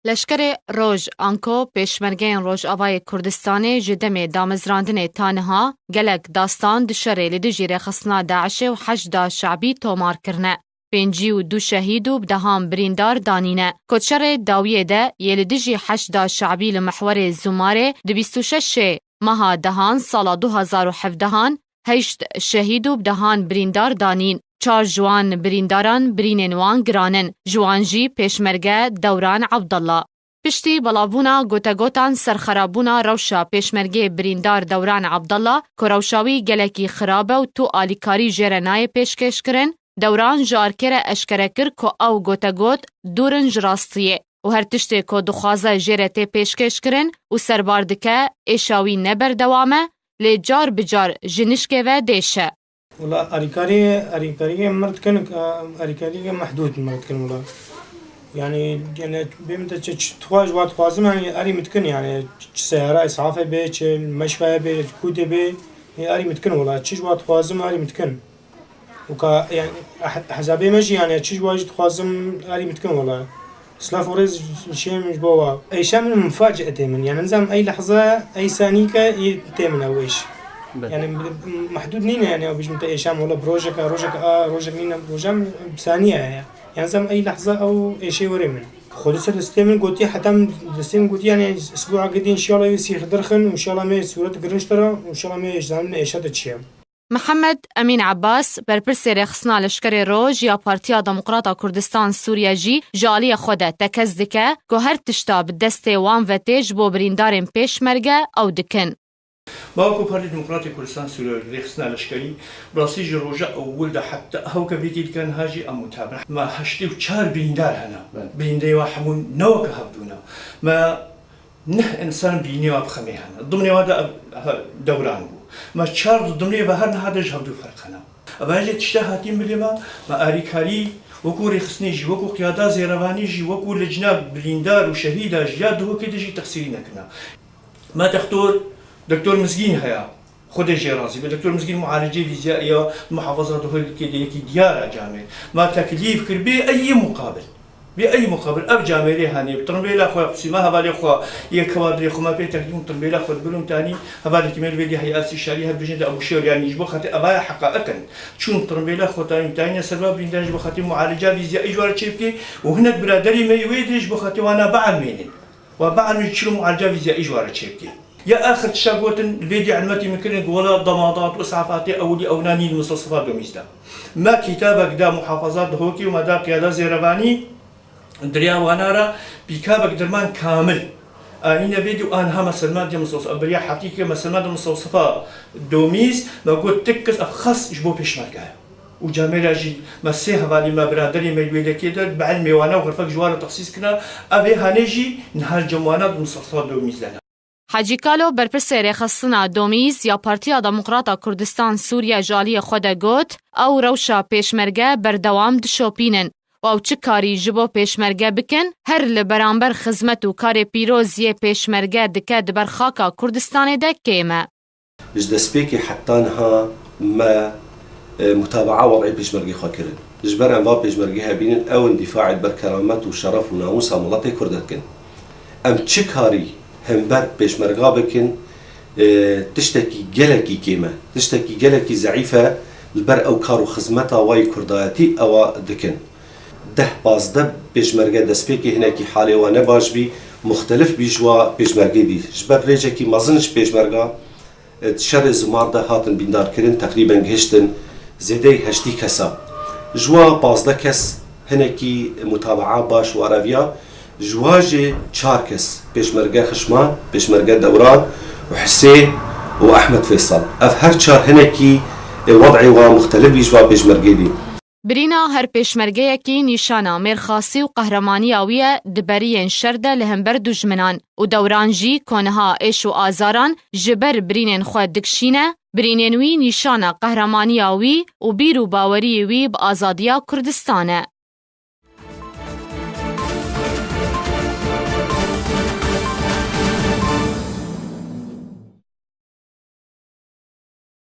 لشکر روج آنکو پیشمرگین روج آوای کردستان جدم دامزراندن تانها گلک داستان دشره لدجیره خصنا داعش و حشد شعبی تومار کرنه. 52 شهید و بدهام بریندار دانینه. کتشر داویه ده یلدجی حشد شعبی لمحور زماره 26 ماه دهان سال 2017 8 شهید و بدهان بریندار دانین. 4 جوان برینداران بریننوان گرانن. جوانجی پیشمرگه دوران عبدالله. پشتی بلابونا گوتگوتان سرخرابونا روشا پیشمرگه بریندار دوران عبدالله که روشاوی گلکی خرابه و تو آلیکاری جرنای پیشکش کرن، دوران جارکر اشکره کر که او گوتگوت دورنج راستیه و هر تشتی که دخوازه جرته پیشکش کرن و سرباردکه ایشاوی نبر دوامه لی جار بجار جنشکه و دیشه. والله أريكاري مرت كن أريكاري محدود مرت كن والله يعني بيمتى تخواج وقت خوازم يعني أري متكن يعني سيارة إسعافة بيت المشفى بيت كودة بيت أري متكن والله تشيج وقت خوازم أري متكن وكا يعني حسابي ماشي يعني تشيج واجد خوازم أري متكن والله سلاف ورز شيء مش بوا أي شيء من مفاجأة تامن يعني نظام أي لحظة أي ثانية يتامن أو إيش يعني محدود نينا يعني بيش متى إيشام ولا بروجك روجك نينا بروجام بثانية يعني زم أي لحظة أو أي شيء وري من خلص الاستيمن قلتي حتى الاستيمن قلتي يعني أسبوع قدين إن شاء الله يصير درخن وإن شاء الله ما صورة قرنشترا وإن شاء الله ما يجزمنا إيشات تشيم. محمد امین عباس برپرسی رخصنا لشکر روج یا پارتیا دموکراتا کردستان سوریه جی جالی خود تکز دکه که هر تشتا بدست وان و تیج بو بریندارن پیش مرگه او دکن. باكو بارتي ديمقراطي كردستان سوريا ريخسنا لشكري براسي جروجا اول ده حتى هو كبيتي كان هاجي متابع ما هشتي وشار بيندار هنا بيندي واحمون نوك هبدونا ما نه انسان بيني وابخمي هنا ضمني هذا دوران ما شار ضمني بهر هذا جهدو فرق هنا اباجي تشتهاتي مليما ما اريكاري وكو ريخسني جي وكو قياده زيرواني جي وكو لجنه بليندار وشهيده جاد هو كده جي تقصيرنا كنا ما تختار دكتور مسكين هيا خود جيرازي دكتور مسكين معالجة فيزيائية محافظة دهول كي ديارة جامعة ما تكليف كر بأي مقابل أب جامعة هاني بترمبيلا خو قسمة هذا خو يكوادر خو ما بيتكلم ترمبيلا خو بلون تاني هذا كمل بيدي هي استشارية بجد أبو شير يعني يجبو خاطر أبايا حقائقا شون ترمبيلا خو تاني سبب بينداج يجبو خاطر معالجة فيزيائية جوار تشيبكي وهنا برادري ما يويد يجبو خاطر وأنا بعد مين وبعد من يشيلوا معالجة فيزيائية جوار تشيبكي يا آخر تشاقوت الفيديو علمتي ممكن ولا ضمادات وإسعافات أولي أو ناني المستصفات دوميزدا ما كتابك دا محافظات هوكي وما دا قيادة زيرواني دريا ونارا بكابك درمان كامل أنا فيديو أنا مسلمان دي مستصفة بريا حقيقة مسلمان دي مستصفة دوميز ما قلت تكس أخص جبو بيشمركها وجامعة جي مسيها بالي ما برادري ما يقول كده بعلمي وانا وغرفك جوار تخصيص كنا أبي هنيجي نهار جموانات مستصفة دوميز لنا حاجی کالو برپرسی رخصنا دومیز یا پارتیا دموکراتا کردستان سوریه جالی خود گوت او روشا پیشمرگه بردوام دشوپینن و او چه کاری جبو پیشمرگه بکن هر لبرانبر خدمت و کار پیروزی پیشمرگه دکه دبر خاکا کردستان ده کیمه. جدسبيكي حتى انها ما متابعة وضعي بيشمرجي خاكرين جبر انواع بيشمرجي هابين او اندفاع بالكرامات وشرف وناموس عملاتي كردتكن ام تشكاري هم بر بيشمرجا بكن تشتكي جلكي كيما تشتكي جلكي ضعيفة البر او كارو خدمتها واي كرداتي او دكن ده بازده بيشمرجا دسبيكي هناكي حالي وانا باش بي مختلف بيجوا بيشمرجي دي جبر ريجكي مازنش بيشمرجا شر زمارده هاتن بيندار كرين تقريبا جهشتن زيدي هشتي كسا جوا بازده كس هناكي متابعة باش وارافيا جواجي تشاركس بيشمرجا خشمان بيشمرجا دوران وحسين واحمد فيصل هر تشار هناكي وضعي ومختلف بيجوا بيشمرجي دي برينا هر پیشمرگه کی نشانه مرخاصی و قهرمانی آویه دبرین شرده لهمبر دجمنان و دوران جی کنها ایش و آزاران جبر برینن خود دکشینه برینن وی نشانه قهرمانی آوی و بیرو باوری وی با آزادیا کردستانه.